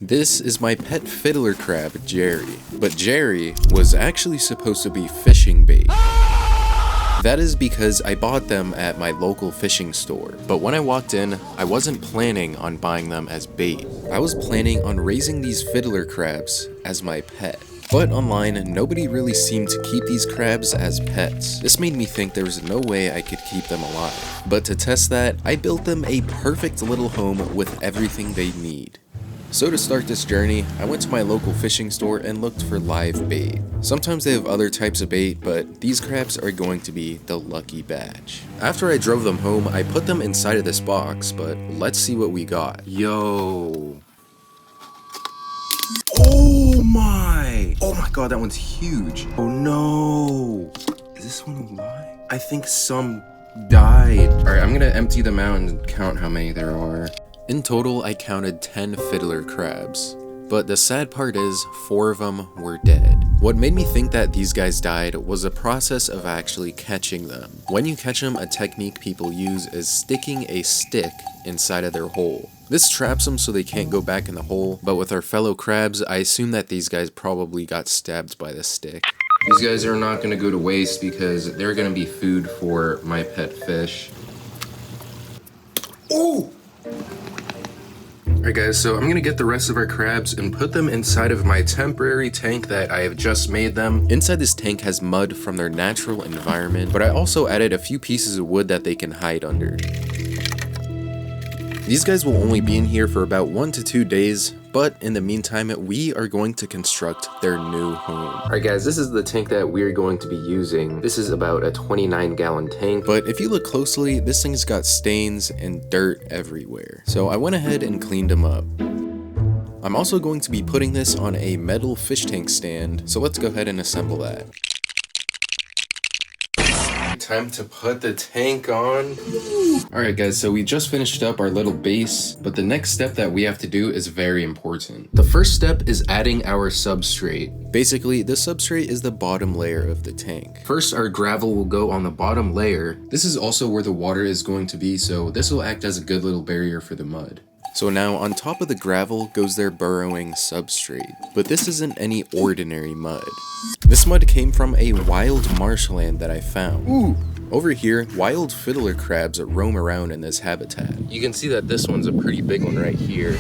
This is my pet fiddler crab, Jerry. But Jerry was actually supposed to be fishing bait. That is because I bought them at my local fishing store. But when I walked in, I wasn't planning on buying them as bait. I was planning on raising these fiddler crabs as my pet. But online, nobody really seemed to keep these crabs as pets. This made me think there was no way I could keep them alive. But to test that, I built them a perfect little home with everything they need. So to start this journey, I went to my local fishing store and looked for live bait. Sometimes they have other types of bait, but these crabs are going to be the lucky batch. After I drove them home, I put them inside of this box, but let's see what we got. Yo. Oh my god, that one's huge. Oh no. Is this one alive? I think some died. Alright, I'm gonna empty them out and count how many there are. In total, I counted 10 fiddler crabs, but the sad part is 4 of them were dead. What made me think that these guys died was the process of actually catching them. When you catch them, a technique people use is sticking a stick inside of their hole. This traps them so they can't go back in the hole, but with our fellow crabs, I assume that these guys probably got stabbed by the stick. These guys are not going to go to waste because they're going to be food for my pet fish. Oh! Alright guys, so I'm gonna get the rest of our crabs and put them inside of my temporary tank that I have just made them. Inside this tank has mud from their natural environment, but I also added a few pieces of wood that they can hide under. These guys will only be in here for about 1 to 2 days, but in the meantime, we are going to construct their new home. Alright guys, this is the tank that we're going to be using. This is about a 29-gallon tank, but if you look closely, this thing's got stains and dirt everywhere. So I went ahead and cleaned them up. I'm also going to be putting this on a metal fish tank stand, so let's go ahead and assemble that. Time to put the tank on. Alright guys, so we just finished up our little base, but the next step that we have to do is very important. The first step is adding our substrate. Basically, the substrate is the bottom layer of the tank. First, our gravel will go on the bottom layer. This is also where the water is going to be, so this will act as a good little barrier for the mud. So now on top of the gravel goes their burrowing substrate, but this isn't any ordinary mud. This mud came from a wild marshland that I found. Ooh! Over here, wild fiddler crabs roam around in this habitat. You can see that this one's a pretty big one right here.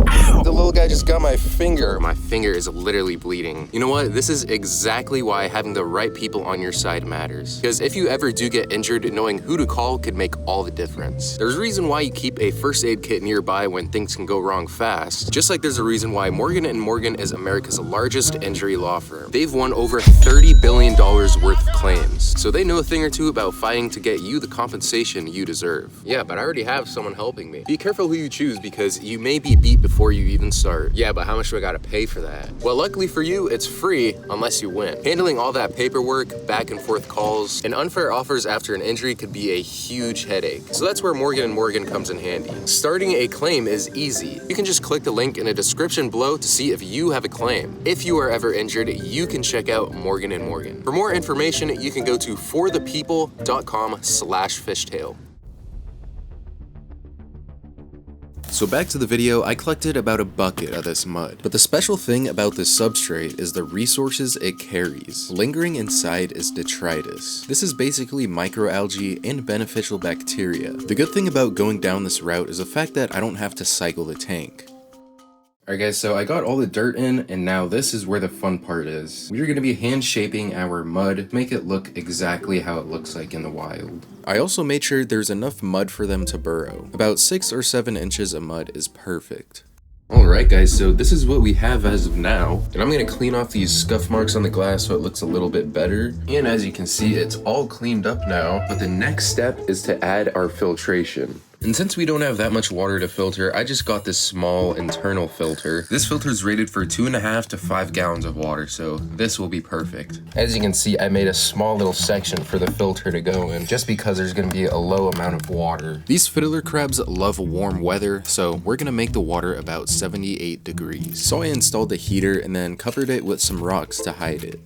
Ow! The little guy just got my finger. My finger is literally bleeding. You know what? This is exactly why having the right people on your side matters. Because if you ever do get injured, knowing who to call could make all the difference. There's a reason why you keep a first aid kit nearby when things can go wrong fast. Just like there's a reason why Morgan & Morgan is America's largest injury law firm. They've won over $30 billion worth of claims. So they know a thing or two about fighting to get you the compensation you deserve. Yeah, but I already have someone helping me. Be careful who you choose because you may be beat before you even start. Yeah, but how much do I gotta pay for that? Well, luckily for you, it's free unless you win. Handling all that paperwork, back and forth calls, and unfair offers after an injury could be a huge headache. So that's where Morgan & Morgan comes in handy. Starting a claim is easy. You can just click the link in the description below to see if you have a claim. If you are ever injured, you can check out Morgan & Morgan. For more information, you can go to forthepeople.com/fishtail. So back to the video, I collected about a bucket of this mud. But the special thing about this substrate is the resources it carries. Lingering inside is detritus. This is basically microalgae and beneficial bacteria. The good thing about going down this route is the fact that I don't have to cycle the tank. Alright guys, so I got all the dirt in, and now this is where the fun part is. We're going to be hand shaping our mud to make it look exactly how it looks like in the wild. I also made sure there's enough mud for them to burrow. About 6 or 7 inches of mud is perfect. Alright guys, so this is what we have as of now, and I'm going to clean off these scuff marks on the glass so it looks a little bit better. And as you can see, it's all cleaned up now, but the next step is to add our filtration. And since we don't have that much water to filter, I just got this small internal filter. This filter is rated for 2.5 to 5 gallons of water, so this will be perfect. As you can see, I made a small little section for the filter to go in, just because there's gonna be a low amount of water. These fiddler crabs love warm weather, so we're gonna make the water about 78 degrees. So I installed the heater and then covered it with some rocks to hide it.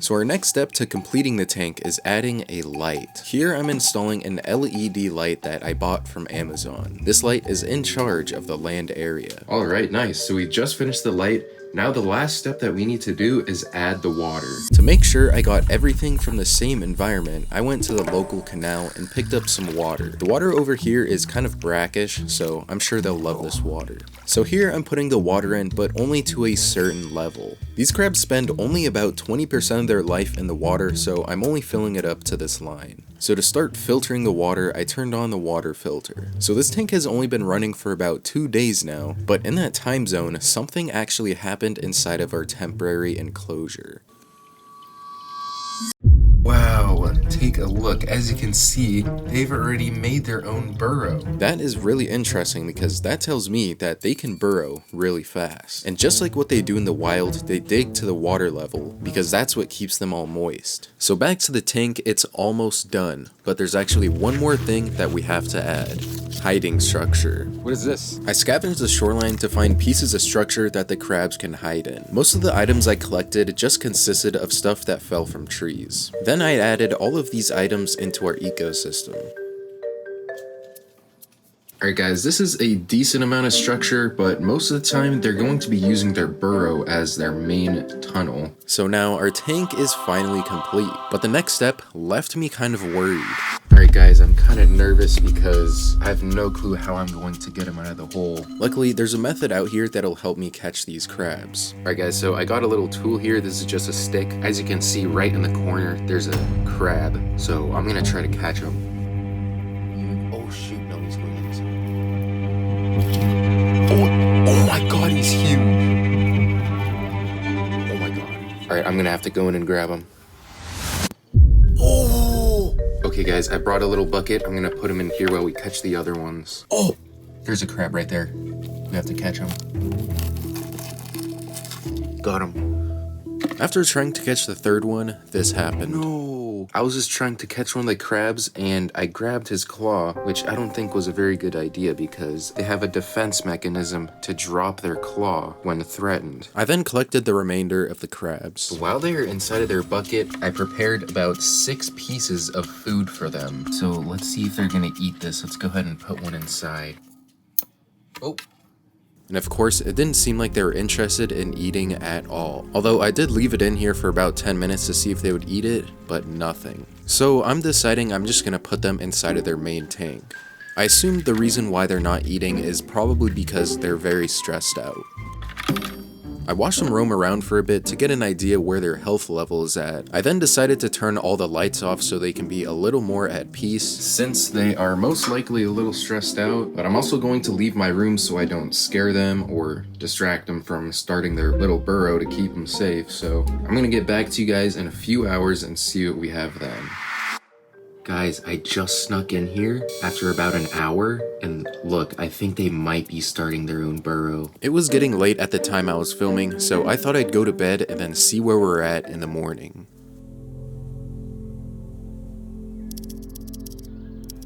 So our next step to completing the tank is adding a light. Here I'm installing an LED light that I bought from Amazon. This light is in charge of the land area. Alright, nice. So we just finished the light. Now the last step that we need to do is add the water. To make sure I got everything from the same environment, I went to the local canal and picked up some water. The water over here is kind of brackish, so I'm sure they'll love this water. So here I'm putting the water in, but only to a certain level. These crabs spend only about 20% of their life in the water, so I'm only filling it up to this line. So to start filtering the water, I turned on the water filter. So this tank has only been running for about 2 days now, but in that time zone, something actually happened inside of our temporary enclosure. Wow, take a look. As you can see, they've already made their own burrow. That is really interesting because that tells me that they can burrow really fast. And just like what they do in the wild, they dig to the water level because that's what keeps them all moist. So back to the tank, it's almost done, but there's actually one more thing that we have to add. Hiding structure. What is this? I scavenged the shoreline to find pieces of structure that the crabs can hide in. Most of the items I collected just consisted of stuff that fell from trees. Then I added all of these items into our ecosystem. Alright guys, this is a decent amount of structure, but most of the time they're going to be using their burrow as their main tunnel. So now our tank is finally complete, but the next step left me kind of worried. Alright guys, I'm kind of nervous because I have no clue how I'm going to get them out of the hole. Luckily, there's a method out here that'll help me catch these crabs. Alright guys, so I got a little tool here. This is just a stick. As you can see right in the corner, there's a crab. So I'm gonna try to catch him. Oh shoot, no, he's going inside. Oh my god, he's huge. Oh my god. Alright, I'm gonna have to go in and grab him. Oh! Okay guys, I brought a little bucket. I'm gonna put him in here while we catch the other ones. Oh! There's a crab right there. We have to catch him. Got him. After trying to catch the third one, this happened. No! I was just trying to catch one of the crabs and I grabbed his claw, which I don't think was a very good idea because they have a defense mechanism to drop their claw when threatened. I then collected the remainder of the crabs. While they are inside of their bucket, I prepared about 6 pieces of food for them. So let's see if they're gonna eat this. Let's go ahead and put one inside. Oh. And of course, it didn't seem like they were interested in eating at all. Although I did leave it in here for about 10 minutes to see if they would eat it, but nothing. So I'm deciding I'm just gonna put them inside of their main tank. I assume the reason why they're not eating is probably because they're very stressed out. I watched them roam around for a bit to get an idea where their health level is at. I then decided to turn all the lights off so they can be a little more at peace, since they are most likely a little stressed out, but I'm also going to leave my room so I don't scare them or distract them from starting their little burrow to keep them safe. So I'm gonna get back to you guys in a few hours and see what we have then. Guys, I just snuck in here after about an hour, and look, I think they might be starting their own burrow. It was getting late at the time I was filming, so I thought I'd go to bed and then see where we're at in the morning.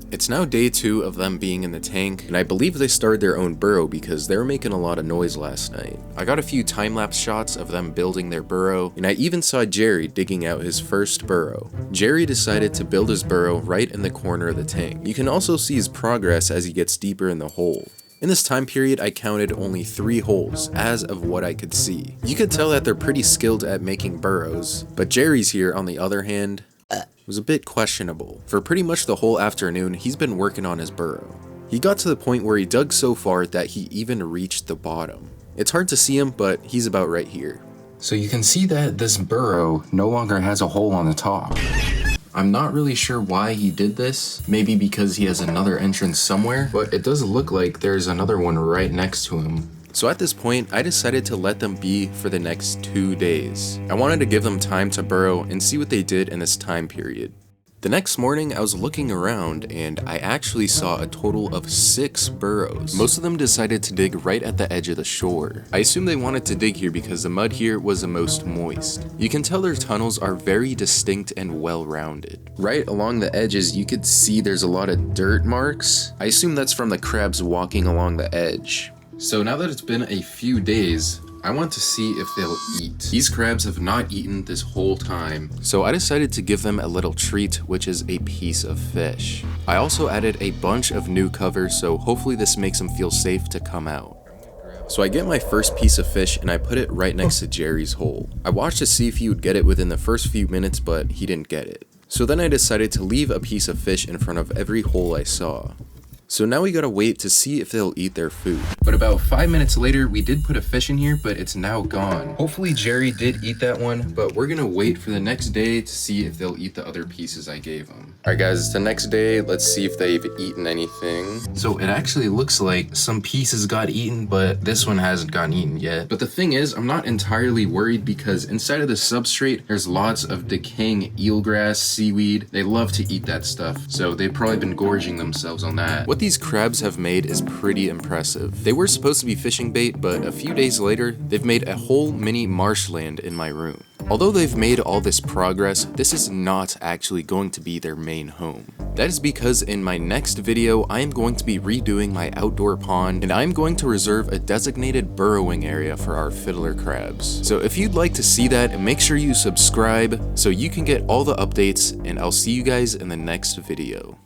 It's now day 2 of them being in the tank, and I believe they started their own burrow because they were making a lot of noise last night. I got a few time-lapse shots of them building their burrow, and I even saw Jerry digging out his first burrow. Jerry decided to build his burrow right in the corner of the tank. You can also see his progress as he gets deeper in the hole. In this time period, I counted only 3 holes, as of what I could see. You could tell that they're pretty skilled at making burrows, but Jerry's here, on the other hand, was a bit questionable. For pretty much the whole afternoon, he's been working on his burrow. He got to the point where he dug so far that he even reached the bottom. It's hard to see him, but he's about right here. So you can see that this burrow no longer has a hole on the top. I'm not really sure why he did this, maybe because he has another entrance somewhere, but it does look like there's another one right next to him. So at this point, I decided to let them be for the next 2 days. I wanted to give them time to burrow and see what they did in this time period. The next morning, I was looking around and I actually saw a total of 6 burrows. Most of them decided to dig right at the edge of the shore. I assume they wanted to dig here because the mud here was the most moist. You can tell their tunnels are very distinct and well-rounded. Right along the edges, you could see there's a lot of dirt marks. I assume that's from the crabs walking along the edge. So now that it's been a few days, I want to see if they'll eat. These crabs have not eaten this whole time, so I decided to give them a little treat, which is a piece of fish. I also added a bunch of new covers, so hopefully this makes them feel safe to come out. So I get my first piece of fish and I put it right next to Jerry's hole. I watched to see if he would get it within the first few minutes, but he didn't get it. So then I decided to leave a piece of fish in front of every hole I saw. So now we gotta wait to see if they'll eat their food. But about 5 minutes later, we did put a fish in here, but it's now gone. Hopefully Jerry did eat that one, but we're gonna wait for the next day to see if they'll eat the other pieces I gave them. Alright guys, it's the next day. Let's see if they've eaten anything. So it actually looks like some pieces got eaten, but this one hasn't gotten eaten yet. But the thing is, I'm not entirely worried because inside of the substrate, there's lots of decaying eelgrass, seaweed. They love to eat that stuff. So they've probably been gorging themselves on that. What these crabs have made is pretty impressive. They were supposed to be fishing bait, but a few days later, they've made a whole mini marshland in my room. Although they've made all this progress, this is not actually going to be their main home. That is because in my next video, I am going to be redoing my outdoor pond, and I am going to reserve a designated burrowing area for our fiddler crabs. So if you'd like to see that, make sure you subscribe so you can get all the updates, and I'll see you guys in the next video.